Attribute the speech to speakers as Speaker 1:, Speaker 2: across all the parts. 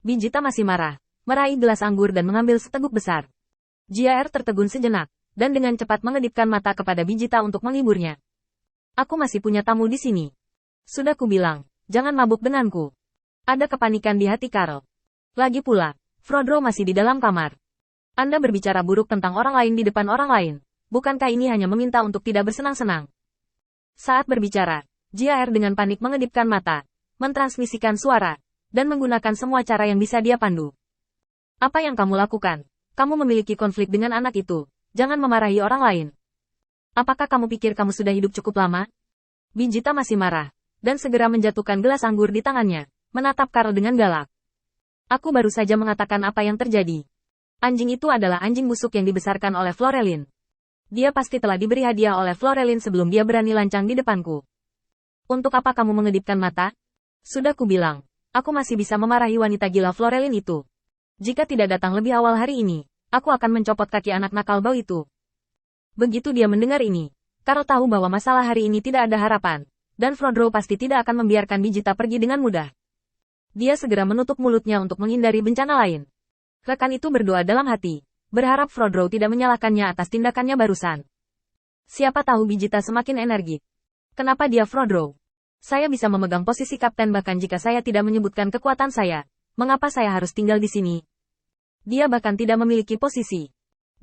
Speaker 1: Bijita masih marah, meraih gelas anggur dan mengambil seteguk besar. JR tertegun sejenak, dan dengan cepat mengedipkan mata kepada Bijita untuk menghiburnya. Aku masih punya tamu di sini. Sudah kubilang, jangan mabuk denganku. Ada kepanikan di hati Karl. Lagi pula, Frodro masih di dalam kamar. Anda berbicara buruk tentang orang lain di depan orang lain. Bukankah ini hanya meminta untuk tidak bersenang-senang? Saat berbicara, JR dengan panik mengedipkan mata, mentransmisikan suara, dan menggunakan semua cara yang bisa dia pandu. Apa yang kamu lakukan? Kamu memiliki konflik dengan anak itu. Jangan memarahi orang lain. Apakah kamu pikir kamu sudah hidup cukup lama? Bijita masih marah, dan segera menjatuhkan gelas anggur di tangannya, menatap Karl dengan galak. Aku baru saja mengatakan apa yang terjadi. Anjing itu adalah anjing busuk yang dibesarkan oleh Florelin. Dia pasti telah diberi hadiah oleh Florelin sebelum dia berani lancang di depanku. Untuk apa kamu mengedipkan mata? Sudah kubilang. Aku masih bisa memarahi wanita gila Florelin itu. Jika tidak datang lebih awal hari ini, aku akan mencopot kaki anak nakal bau itu. Begitu dia mendengar ini, Karl tahu bahwa masalah hari ini tidak ada harapan, dan Frodro pasti tidak akan membiarkan Bijita pergi dengan mudah. Dia segera menutup mulutnya untuk menghindari bencana lain. Rekan itu berdoa dalam hati, berharap Frodro tidak menyalahkannya atas tindakannya barusan. Siapa tahu Bijita semakin energik. Kenapa dia Frodro? Saya bisa memegang posisi kapten bahkan jika saya tidak menyebutkan kekuatan saya. Mengapa saya harus tinggal di sini? Dia bahkan tidak memiliki posisi.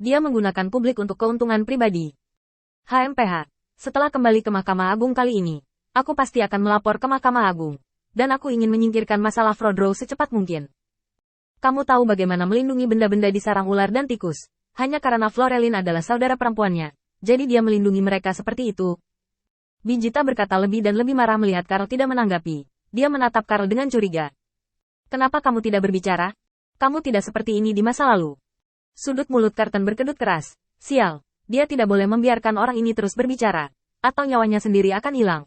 Speaker 1: Dia menggunakan publik untuk keuntungan pribadi. HMPH, setelah kembali ke Mahkamah Agung kali ini, aku pasti akan melapor ke Mahkamah Agung. Dan aku ingin menyingkirkan masalah Frodro secepat mungkin. Kamu tahu bagaimana melindungi benda-benda di sarang ular dan tikus. Hanya karena Florelin adalah saudara perempuannya. Jadi dia melindungi mereka seperti itu. Bijita berkata lebih dan lebih marah melihat Karl tidak menanggapi. Dia menatap Karl dengan curiga. Kenapa kamu tidak berbicara? Kamu tidak seperti ini di masa lalu. Sudut mulut Carton berkedut keras. Sial, dia tidak boleh membiarkan orang ini terus berbicara. Atau nyawanya sendiri akan hilang.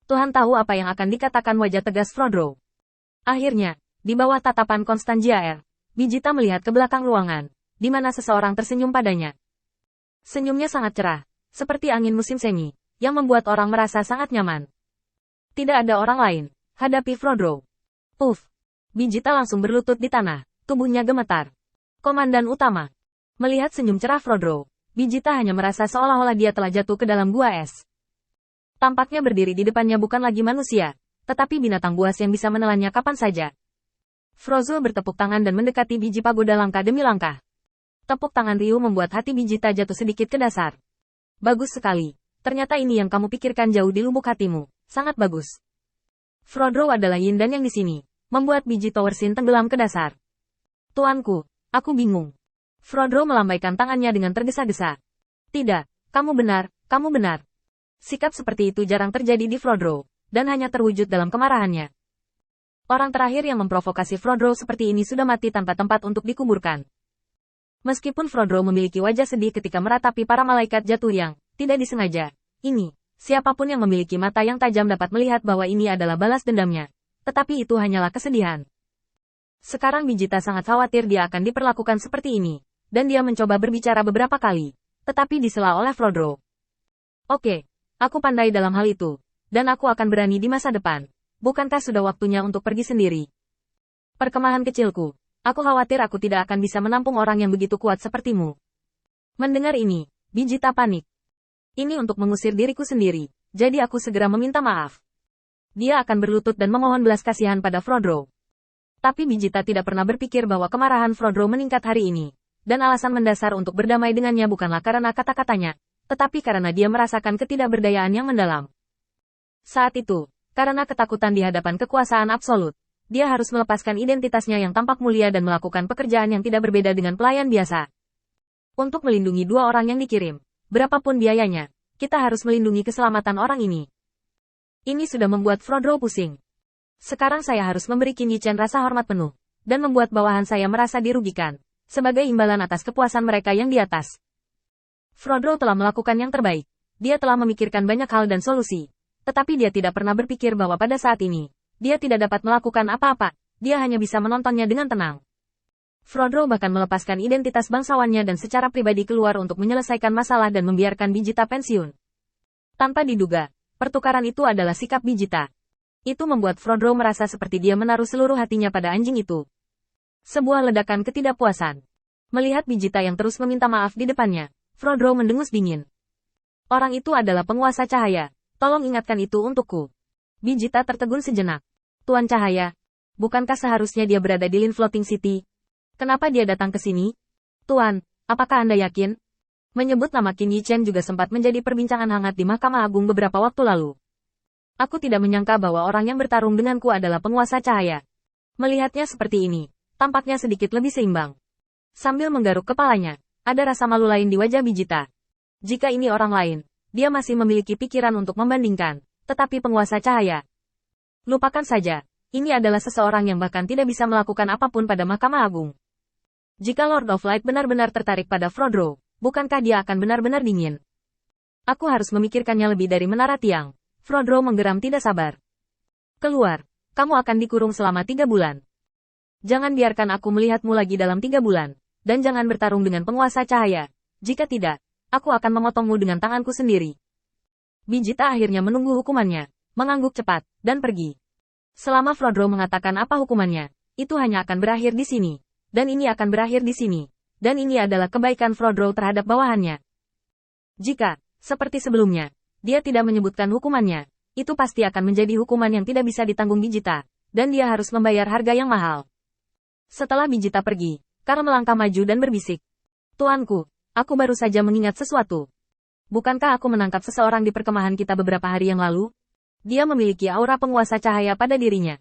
Speaker 1: Tuhan tahu apa yang akan dikatakan wajah tegas Frodro. Akhirnya, di bawah tatapan konstan JR, Bijita melihat ke belakang ruangan, di mana seseorang tersenyum padanya. Senyumnya sangat cerah, seperti angin musim semi, yang membuat orang merasa sangat nyaman. Tidak ada orang lain, hadapi Frodro. Puff. Bijita langsung berlutut di tanah, tubuhnya gemetar. Komandan utama. Melihat senyum cerah Frodro, Bijita hanya merasa seolah-olah dia telah jatuh ke dalam gua es. Tampaknya berdiri di depannya bukan lagi manusia, tetapi binatang buas yang bisa menelannya kapan saja. Frozul bertepuk tangan dan mendekati biji pagoda langkah demi langkah. Tepuk tangan Ryu membuat hati Bijita jatuh sedikit ke dasar. Bagus sekali. Ternyata ini yang kamu pikirkan jauh di lubuk hatimu. Sangat bagus. Frodro adalah Yin dan yang di sini. Membuat biji Towersin tenggelam ke dasar. Tuanku, aku bingung. Frodro melambaikan tangannya dengan tergesa-gesa. Tidak, kamu benar, kamu benar. Sikap seperti itu jarang terjadi di Frodro, dan hanya terwujud dalam kemarahannya. Orang terakhir yang memprovokasi Frodro seperti ini sudah mati tanpa tempat untuk dikuburkan. Meskipun Frodro memiliki wajah sedih ketika meratapi para malaikat jatuh yang tidak disengaja. Ini, siapapun yang memiliki mata yang tajam dapat melihat bahwa ini adalah balas dendamnya. Tetapi itu hanyalah kesedihan. Sekarang Bijita sangat khawatir dia akan diperlakukan seperti ini. Dan dia mencoba berbicara beberapa kali. Tetapi disela oleh Frodro. Oke, aku pandai dalam hal itu. Dan aku akan berani di masa depan. Bukankah sudah waktunya untuk pergi sendiri? Perkemahan kecilku. Aku khawatir aku tidak akan bisa menampung orang yang begitu kuat sepertimu. Mendengar ini, Bijita panik. Ini untuk mengusir diriku sendiri, jadi aku segera meminta maaf. Dia akan berlutut dan memohon belas kasihan pada Frodro. Tapi Bijita tidak pernah berpikir bahwa kemarahan Frodro meningkat hari ini, dan alasan mendasar untuk berdamai dengannya bukanlah karena kata-katanya, tetapi karena dia merasakan ketidakberdayaan yang mendalam. Saat itu, karena ketakutan di hadapan kekuasaan absolut, dia harus melepaskan identitasnya yang tampak mulia dan melakukan pekerjaan yang tidak berbeda dengan pelayan biasa. Untuk melindungi dua orang yang dikirim, berapapun biayanya, kita harus melindungi keselamatan orang ini. Ini sudah membuat Frodro pusing. Sekarang saya harus memberi Qin Yichen rasa hormat penuh, dan membuat bawahan saya merasa dirugikan, sebagai imbalan atas kepuasan mereka yang di atas. Frodro telah melakukan yang terbaik. Dia telah memikirkan banyak hal dan solusi. Tetapi dia tidak pernah berpikir bahwa pada saat ini, dia tidak dapat melakukan apa-apa. Dia hanya bisa menontonnya dengan tenang. Frodro bahkan melepaskan identitas bangsawannya dan secara pribadi keluar untuk menyelesaikan masalah dan membiarkan Bijita pensiun. Tanpa diduga, pertukaran itu adalah sikap Bijita. Itu membuat Frodro merasa seperti dia menaruh seluruh hatinya pada anjing itu, Sebuah ledakan ketidakpuasan. Melihat Bijita yang terus meminta maaf di depannya, Frodro mendengus dingin. Orang itu adalah penguasa cahaya. Tolong ingatkan itu untukku. Bijita tertegun sejenak. Tuan Cahaya, bukankah seharusnya dia berada di Lin Floating City? Kenapa dia datang ke sini? Tuan, apakah Anda yakin? Menyebut nama Qin Yichen juga sempat menjadi perbincangan hangat di Mahkamah Agung beberapa waktu lalu. Aku tidak menyangka bahwa orang yang bertarung denganku adalah penguasa cahaya. Melihatnya seperti ini, tampaknya sedikit lebih seimbang. Sambil menggaruk kepalanya, ada rasa malu lain di wajah Bijita. Jika ini orang lain, dia masih memiliki pikiran untuk membandingkan, tetapi penguasa cahaya. Lupakan saja, ini adalah seseorang yang bahkan tidak bisa melakukan apapun pada Mahkamah Agung. Jika Lord of Light benar-benar tertarik pada Frodro, bukankah dia akan benar-benar dingin? Aku harus memikirkannya lebih dari menara tiang. Frodro menggeram tidak sabar. Keluar, kamu akan dikurung selama 3 bulan. Jangan biarkan aku melihatmu lagi dalam 3 bulan. Dan jangan bertarung dengan penguasa cahaya. Jika tidak, aku akan memotongmu dengan tanganku sendiri. Bijita akhirnya menunggu hukumannya, mengangguk cepat, dan pergi. Selama Frodro mengatakan apa hukumannya, itu hanya akan berakhir di sini. Dan ini akan berakhir di sini. Dan ini adalah kebaikan Frodro terhadap bawahannya. Jika, seperti sebelumnya, dia tidak menyebutkan hukumannya, itu pasti akan menjadi hukuman yang tidak bisa ditanggung Bijita, dan dia harus membayar harga yang mahal. Setelah Bijita pergi, Kara melangkah maju dan berbisik. Tuanku, aku baru saja mengingat sesuatu. Bukankah aku menangkap seseorang di perkemahan kita beberapa hari yang lalu? Dia memiliki aura penguasa cahaya pada dirinya.